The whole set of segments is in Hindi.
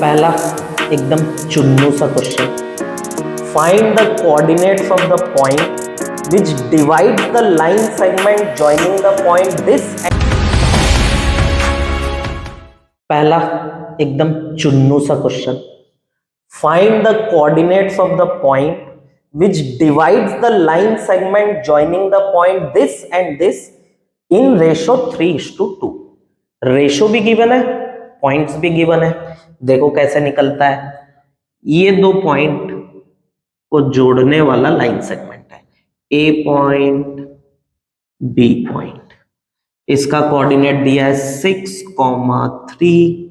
पहला एकदम चुन्नू सा question, find the coordinates of the point which divide the line segment joining the point this. पहला एकदम चुन्नू सा question, find the coordinates of the point which divides the line segment joining the point this and this in ratio 3:2। Ratio भी गिवन है, पॉइंट्स भी गिवन है। देखो कैसे निकलता है, ये दो पॉइंट को जोड़ने वाला लाइन सेगमेंट है, ए पॉइंट बी पॉइंट। इसका कोऑर्डिनेट दिया है 6,3,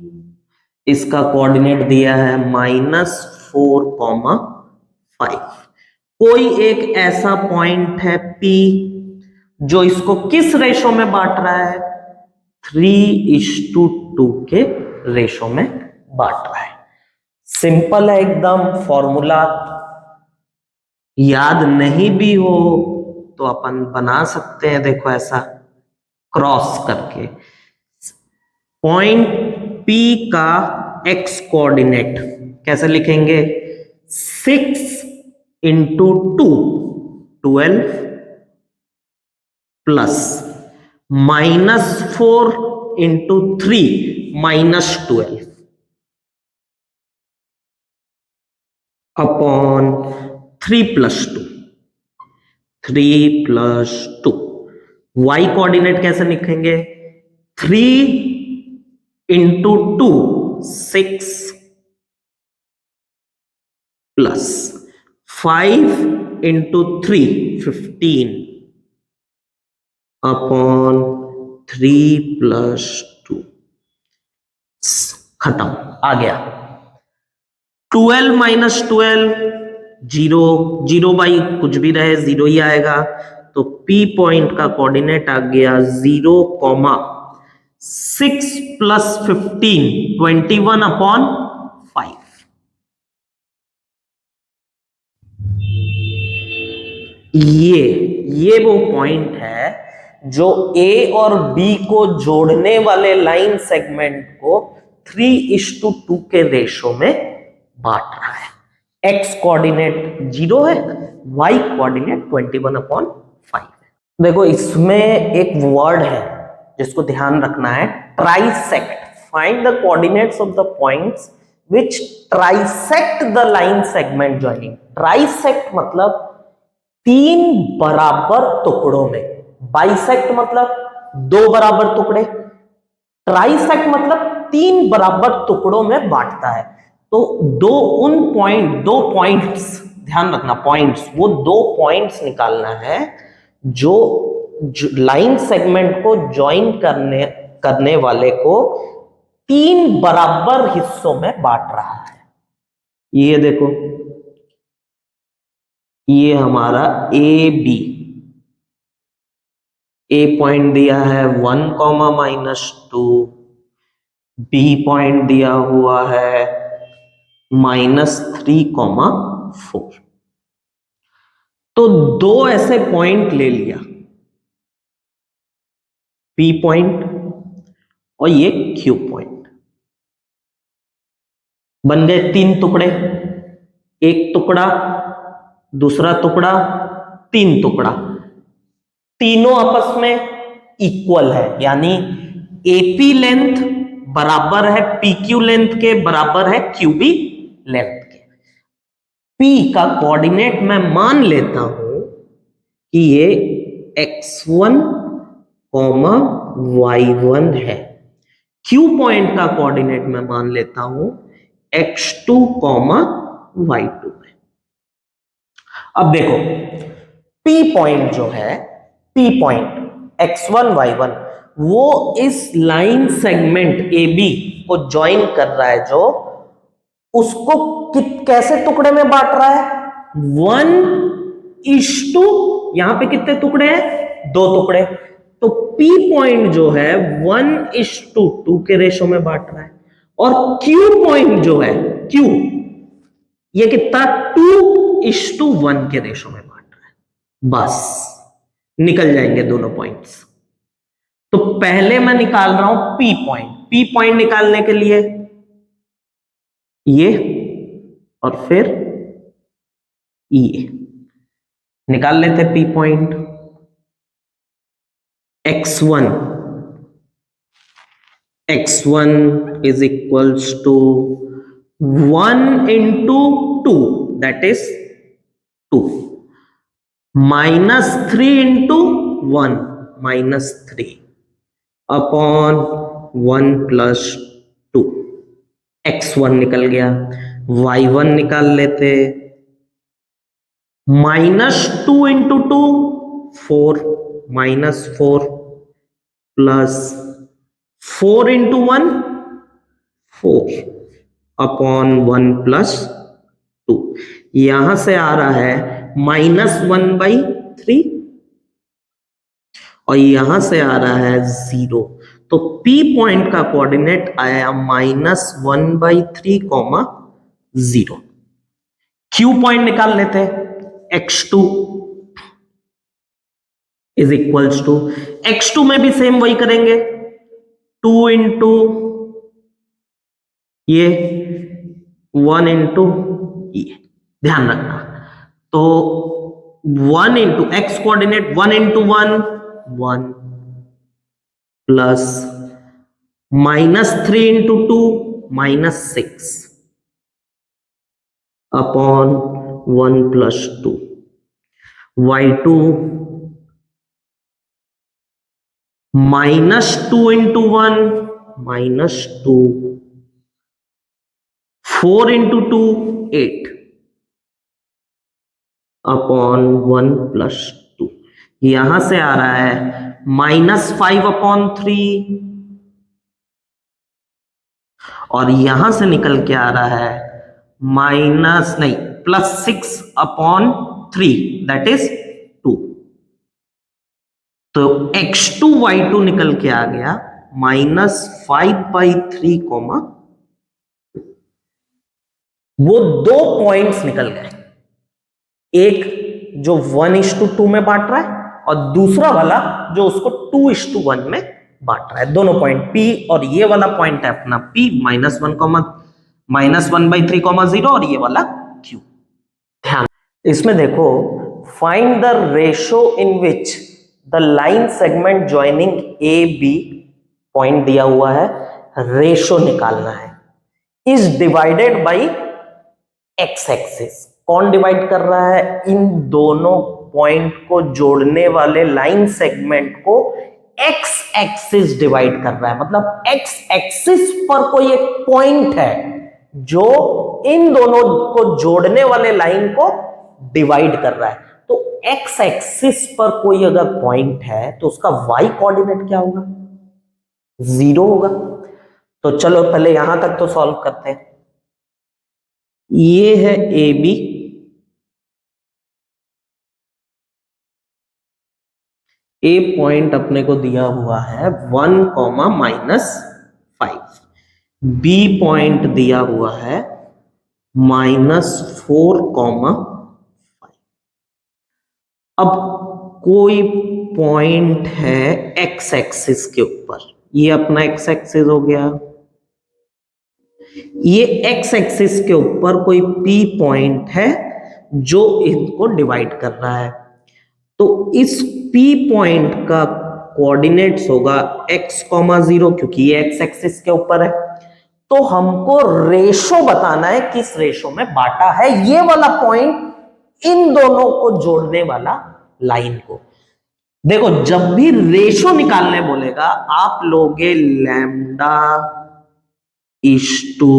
इसका कोऑर्डिनेट दिया है -4,5। कोई एक ऐसा पॉइंट है P जो इसको किस रेशो में बांट रहा है, 3:2 के रेशो में बांट रहा है। सिंपल है एकदम, फॉर्मूला याद नहीं भी हो तो अपन बना सकते हैं। देखो ऐसा क्रॉस करके पॉइंट P का x कोऑर्डिनेट कैसे लिखेंगे, 6 into 2 12 plus -4 into 3 -12 upon 3 plus 2 y coordinate कैसे लिखेंगे, 3 into 2 6 plus 5 into 3 15 upon 3 plus 2। खत्म, आ गया। 12 minus 12 0, 0 बाई कुछ भी रहे 0 ही आएगा। तो P पॉइंट का कोऑर्डिनेट आ गया 0,6 plus 15 21 upon 5। ये वो पॉइंट है जो A और B को जोड़ने वाले लाइन सेगमेंट को 3:2 के रेशो में बांट रहा है। X कोऑर्डिनेट 0 है, Y कोऑर्डिनेट 21/5 है। देखो इसमें एक वर्ड है जिसको ध्यान रखना है, trisect. Find the coordinates of the points which trisect the line segment joining. Trisect मतलब 3 बराबर टुकड़ों में, बाइसेक्ट मतलब 2 बराबर टुकड़े, ट्राइसेक्ट मतलब 3 बराबर टुकड़ों में बांटता है। तो दो पॉइंट्स ध्यान रखना, पॉइंट्स, वो 2 पॉइंट्स निकालना है जो लाइन सेगमेंट को ज्वाइन करने वाले को 3 बराबर हिस्सों में बांट रहा है। ये देखो, ये हमारा ए पॉइंट दिया है 1,-2, बी पॉइंट दिया हुआ है -3,4। तो 2 ऐसे पॉइंट ले लिया, P पॉइंट और ये Q पॉइंट, बन गए 3 टुकड़े, एक टुकड़ा, दूसरा टुकड़ा, 3 टुकड़ा, तीनों आपस में इक्वल है, यानी AP लेंथ बराबर है PQ लेंथ के, बराबर है QB लेंथ के। P का कोऑर्डिनेट मैं मान लेता हूं कि ये x1, y1 है। Q पॉइंट का कोऑर्डिनेट मैं मान लेता हूं x2, y2 है। अब देखो P पॉइंट जो है, P पॉइंट x1, y1, वो इस लाइन सेगमेंट AB को ज्वाइन कर रहा है, जो उसको कैसे टुकड़े में बांट रहा है, 1:2। यहां पे कितने टुकड़े हैं, 2 टुकड़े। तो P पॉइंट जो है 1:2 के रेशो में बांट रहा है, और Q पॉइंट जो है, Q, ये कितना, 2:1 के रेशो में बांट रहा है। बस निकल जाएंगे दोनों पॉइंट्स। तो पहले मैं निकाल रहा हूं P पॉइंट। P पॉइंट निकालने के लिए ये और फिर ये निकाल लेते P point. x1 is equals to 1 into 2, that is 2, minus 3 into 1, minus 3, upon 1 plus 2। x1 निकल गया, y1 निकाल लेते, -2 into 2 4, -4 plus 4 into 1 4 upon 1 plus 2। यहां से आ रहा है -1/3 और यहां से आ रहा है 0। तो P पॉइंट का कोऑर्डिनेट आया -1/3, 0। Q पॉइंट निकाल लेते हैं, x2 is equals to, x2 में भी सेम वही करेंगे, 2 इंटू ये 1 इंटू ये, ध्यान रखना। तो 1 into x coordinate 1 into 1 1 plus -3 into 2 -6 upon 1 plus 2। y2 -2 into 1 -2, 4 into 2 8 upon 1 plus 2। यहां से आ रहा है -5/3 और यहां से निकल के आ रहा है +6/3, दैट इज 2। तो x2 y2 निकल के आ गया -5/3, वो दो पॉइंट्स निकल गए, एक जो 1:2 में बांट रहा है और दूसरा वाला जो उसको 2:1 में बांट रहा है। दोनों पॉइंट P और ये वाला पॉइंट है अपना P -1/3, 0 और ये वाला Q। ध्यान इसमें देखो, find the ratio in which the line segment joining A B, point दिया हुआ है, रेशो निकालना है, is divided by x axis. कौन डिवाइड कर रहा है? इन दोनों पॉइंट को जोड़ने वाले लाइन सेगमेंट को एक्स एक्सिस डिवाइड कर रहा है। मतलब एक्स एक्सिस पर कोई एक पॉइंट है जो इन दोनों को जोड़ने वाले लाइन को डिवाइड कर रहा है। तो एक्स एक्सिस पर कोई अगर पॉइंट है तो उसका वाई कोऑर्डिनेट क्या होगा? 0 होगा। तो चलो पहले यहां तक तो सॉल्व करते हैं। ये है ए बी, ए पॉइंट अपने को दिया हुआ है 1, -5, बी पॉइंट दिया हुआ है -4, 5। अब कोई पॉइंट है एक्स एक्सिस के ऊपर, ये अपना एक्स एक्सिस हो गया, ये एक्स एक्सिस के ऊपर कोई पी पॉइंट है जो इनको डिवाइड कर रहा है। तो इस P पॉइंट का कोऑर्डिनेट्स होगा x, 0, क्योंकि ये x एक्सिस के ऊपर है। तो हमको रेशो बताना है, किस रेशो में बांटा है ये वाला पॉइंट इन दोनों को जोड़ने वाला लाइन को। देखो, जब भी रेशो निकालने बोलेगा आप लोगे लैम्डा इज टू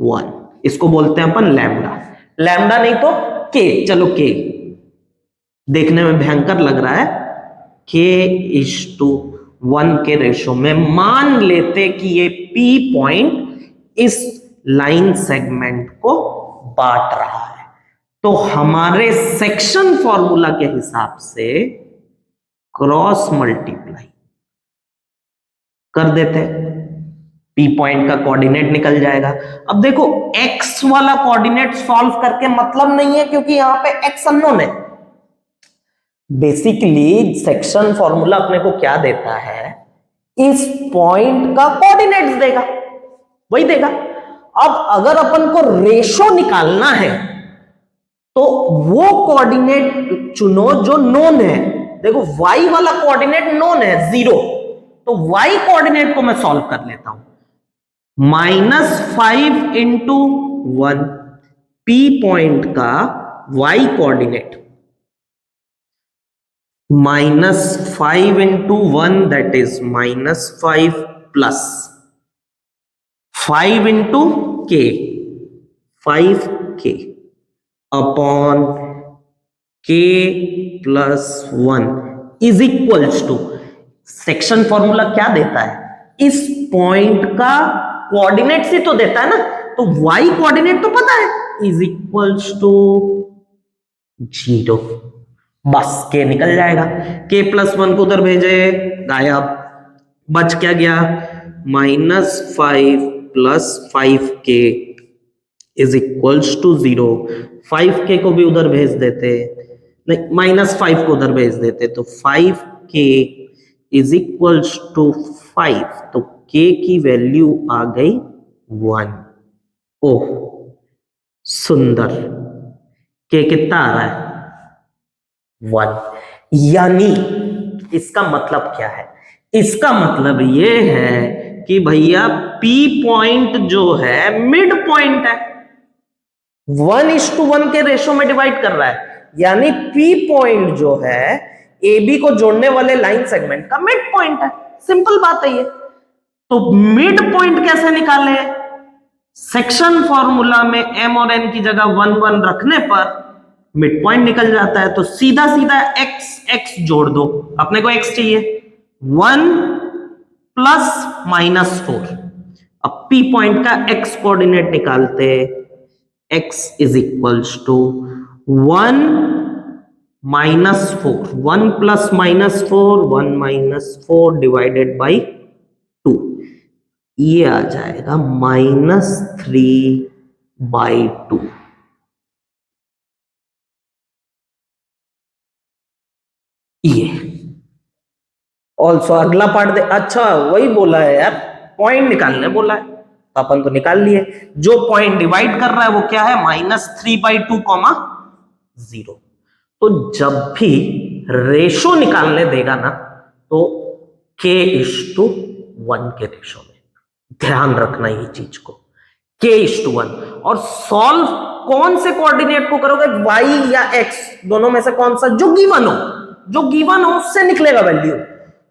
1, इसको बोलते हैं अपन लैम्डा। लैम्डा नहीं तो के, चलो के देखने में भयंकर लग रहा है, k:1 के रेशो में मान लेते कि ये P पॉइंट इस लाइन सेगमेंट को बांट रहा है। तो हमारे सेक्शन फॉर्मूला के हिसाब से क्रॉस मल्टीप्लाई कर देते, P पॉइंट का कोऑर्डिनेट निकल जाएगा। अब देखो, x वाला कोऑर्डिनेट सॉल्व करके मतलब नहीं है, क्योंकि यहां पे x अननोन है। बेसिकली सेक्शन फॉर्मूला अपने को क्या देता है? इस पॉइंट का कोऑर्डिनेट्स देगा, वही देगा। अब अगर अपन को रेशो निकालना है तो वो कोऑर्डिनेट चुनो जो नोन है। देखो y वाला कोऑर्डिनेट नोन है 0, तो y कोऑर्डिनेट को मैं सॉल्व कर लेता हूं। -5 इंटू 1 p पॉइंट का y coordinate, -5 into 1 that is -5 plus 5 into k 5k अपॉन k plus 1 is equals to, section formula क्या देता है, इस पॉइंट का कोऑर्डिनेट्स ही तो देता है ना, तो y कोऑर्डिनेट तो पता है, इज इक्वल्स टू 0। बस k निकल जाएगा, k प्लस 1 को उधर भेजे, गायब, बच क्या गया, -5 plus 5k is equals to 0। 5k को भी उधर भेज देते, नहीं -5 को उधर भेज देते, तो 5k इज इक्वल्स टू 5, तो k की वैल्यू आ गई 1। ओह सुंदर, k कितना आ रहा है, 1। यानी इसका मतलब क्या है, इसका मतलब ये है कि भैया P पॉइंट जो है मिड पॉइंट है, 1:1 के रेशो में डिवाइड कर रहा है, यानी P पॉइंट जो है AB को जोड़ने वाले लाइन सेगमेंट का मिड पॉइंट है। सिंपल बात है ये। तो मिड पॉइंट कैसे निकाले, सेक्शन फॉर्मूला में m और n की जगह 1 1 रखने पर मिड पॉइंट निकल जाता है, तो सीधा सीधा x जोड़ दो, अपने को x चाहिए, 1 प्लस -4। अब P पॉइंट का x कोऑर्डिनेट निकालते, x is equals to 1 -4, 1 plus -4, 1 -4 divided by 2, ये आ जाएगा -3/2। ये ऑल्सो अगला पार्ट दे, अच्छा वही बोला है यार, पॉइंट निकालने बोला है, तो अपन तो निकाल लिए, जो पॉइंट डिवाइड कर रहा है वो क्या है, -3/2, 0। तो जब भी रेशो निकालने देगा ना, तो k:1 के रेशो में, ध्यान रखना ये चीज को, k:1। और सॉल्व कौन से कोऑर्डिनेट को करोगे, y या x, दोनों में से कौन सा, जो गिवन हो, जो गिवन हो उससे निकलेगा वैल्यू,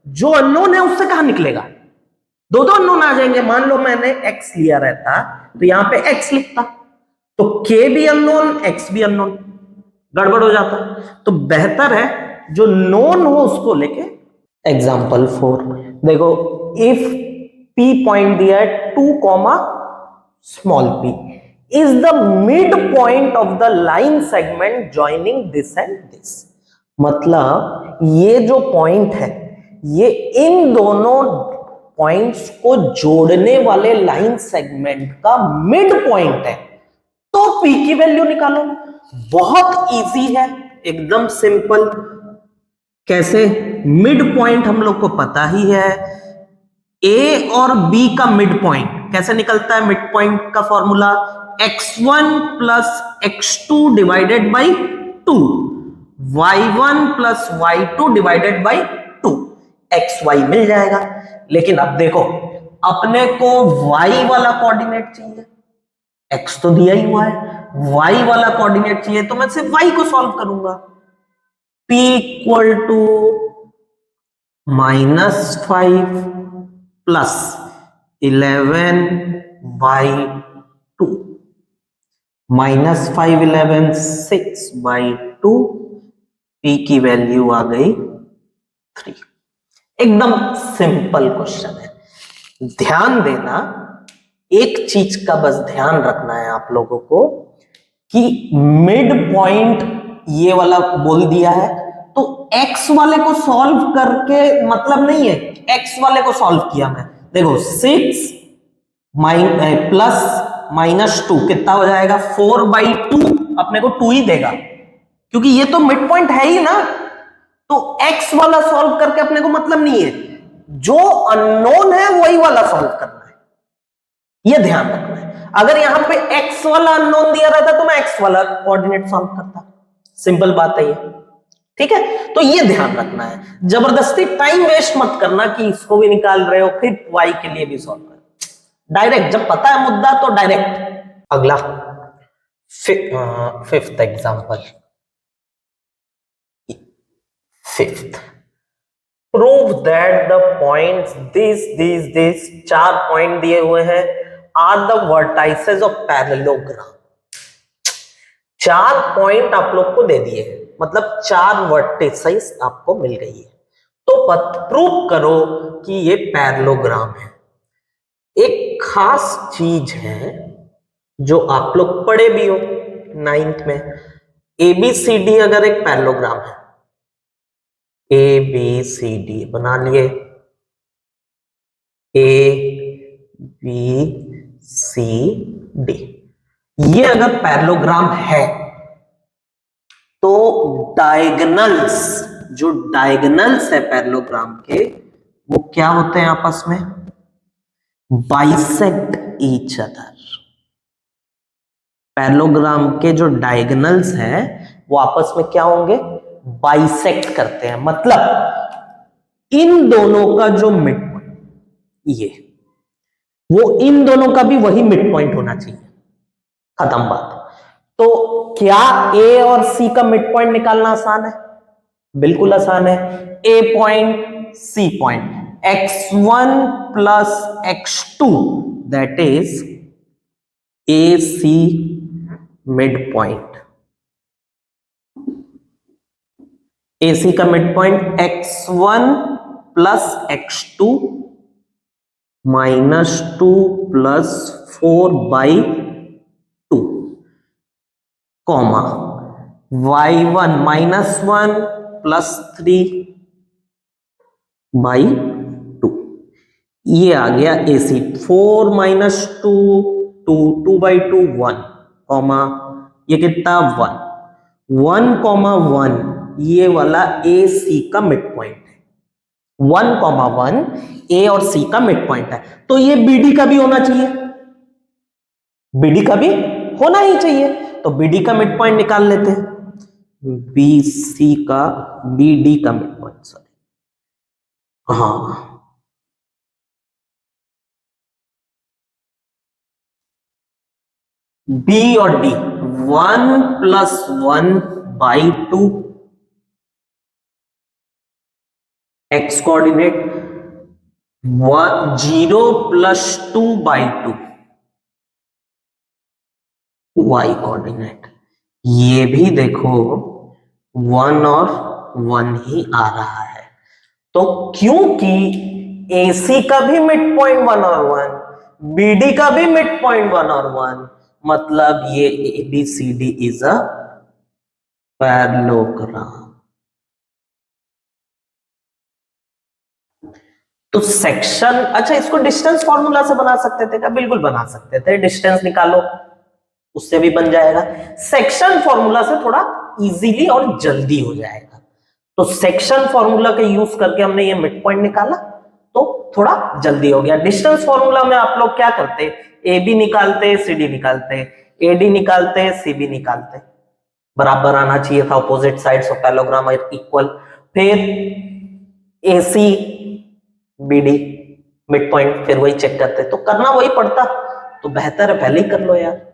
जो अननोन है उससे कहां निकलेगा, दो अननोन आ जाएंगे। मान लो मैंने x लिया रहता तो यहां पे x लिखता, तो k भी अननोन x भी अननोन, गड़बड़ हो जाता। तो बेहतर है जो नोन हो उसको लेके। एग्जाम्पल 4 देखो, इफ p पॉइंट दिया है 2, small p is the midpoint of the line segment joining this and this, मतलब ये जो पॉइंट है ये इन दोनों पॉइंट्स को जोड़ने वाले लाइन सेगमेंट का मिड पॉइंट है, तो p की वैल्यू निकालो। बहुत इजी है, एकदम सिंपल। कैसे, मिड पॉइंट हम लोग को पता ही है, a और b का मिड पॉइंट कैसे निकलता है, मिड पॉइंट का formula x1 plus x2 divided by 2, y1 plus y2 divided by 2, xy मिल जाएगा। लेकिन अब देखो, अपने को y वाला कोऑर्डिनेट चाहिए, x तो दिया ही हुआ है, y वाला कोऑर्डिनेट चाहिए, तो मैं सिर्फ y को सॉल्व करूंगा, p equal to -5 plus 11/2, -5 11 6/2, p की वैल्यू आ गई 3। एकदम सिंपल क्वेश्चन है। ध्यान देना, एक चीज का बस ध्यान रखना है आप लोगों को कि मिड पॉइंट ये वाला बोल दिया है, तो x वाले को सॉल्व करके मतलब नहीं है, x वाले को सॉल्व किया मैं, देखो 6 प्लस -2 कितना हो जाएगा, 4/2, अपने को 2 ही देगा, क्योंकि ये तो मिड पॉइंट है ही ना, तो x वाला सॉल्व करके अपने को मतलब नहीं है, जो अननोन है वही वाला सॉल्व करना है, ये ध्यान रखना है। अगर यहां पे x वाला अननोन दिया रहता तो मैं x वाला कोऑर्डिनेट सॉल्व करता। सिंपल बात है ये, ठीक है। तो ये ध्यान रखना है, जबरदस्ती टाइम वेस्ट मत करना कि इसको भी निकाल रहे हो फिर y के लिए भी सॉल्व कर, डायरेक्ट जब पता है मुद्दा तो डायरेक्ट। अगला fifth example, fifth, prove that the points this चार पॉइंट दिए हुए हैं are the vertices of parallelogram. चार पॉइंट आप लोग को दे दिए हैं, मतलब चार वर्टिसेस आपको मिल गई है, तो प्रूव करो कि ये पैरेललोग्राम है। एक खास चीज है जो आप लोग पढ़े भी हो 9th में, ABCD अगर एक पैरेललोग्राम है, ABCD बना लिए, ABCD, ये अगर पैरेललोग्राम है तो डायगोनल्स, जो डायगोनल्स है पैरेललोग्राम के, वो क्या होते हैं आपस में, बाइसेक्ट ईच अदर। पैरेललोग्राम के जो डायगोनल्स हैं वो आपस में क्या होंगे, बाइसेक्ट करते हैं, मतलब इन दोनों का जो मिड पॉइंट, ये वो इन दोनों का भी वही मिड पॉइंट होना चाहिए, खत्म बात। तो क्या A और C का मिड पॉइंट निकालना आसान है, बिल्कुल आसान है। A point C point, x1 plus x2 that is AC mid point. AC का mid point x1 plus x2 minus 2 plus 4/2 comma y1 minus 1 plus 3/2, ये आ गया AC। 4 माइनस 2 2 2/2 1 कॉमा ये कितना 1 कॉमा 1, ये वाला AC का मिड पॉइंट है। 1,1 A और C का मिड पॉइंट है, तो ये BD का भी होना चाहिए, BD का भी होना ही चाहिए। तो BD का मिड पॉइंट निकाल लेते हैं, BC का BD का मिड पॉइंट, सॉरी, हाँ, B और D 1 plus 1/2 x coordinate, 0 plus 2/2 y coordinate. ये भी देखो 1 और 1 ही आ रहा है, तो क्योंकि AC का भी मिड पॉइंट 1 और 1, BD का भी मिड पॉइंट 1 और 1, मतलब ये ABCD इज अ पैरेललोग्राम। तो सेक्शन, अच्छा इसको डिस्टेंस फॉर्मूला से बना सकते थे क्या, बिल्कुल बना सकते थे, डिस्टेंस निकालो उससे भी बन जाएगा। सेक्शन फॉर्मूला से थोड़ा इजीली और जल्दी हो जाएगा, तो सेक्शन फॉर्मूला का यूज करके हमने ये मिड पॉइंट निकाला तो थोड़ा जल्दी हो गया। डिस्टेंस फॉर्मूला में आप लोग क्या करते, AB निकालते, CD निकालते, AD निकालते, CB निकालते, बराबर आना चाहिए था, opposite sides of parallelogram are equal. फिर AC BD मिड पॉइंट, फिर वही चेक करते, तो करना वही पड़ता, तो बेहतर है पहले ही कर लो यार।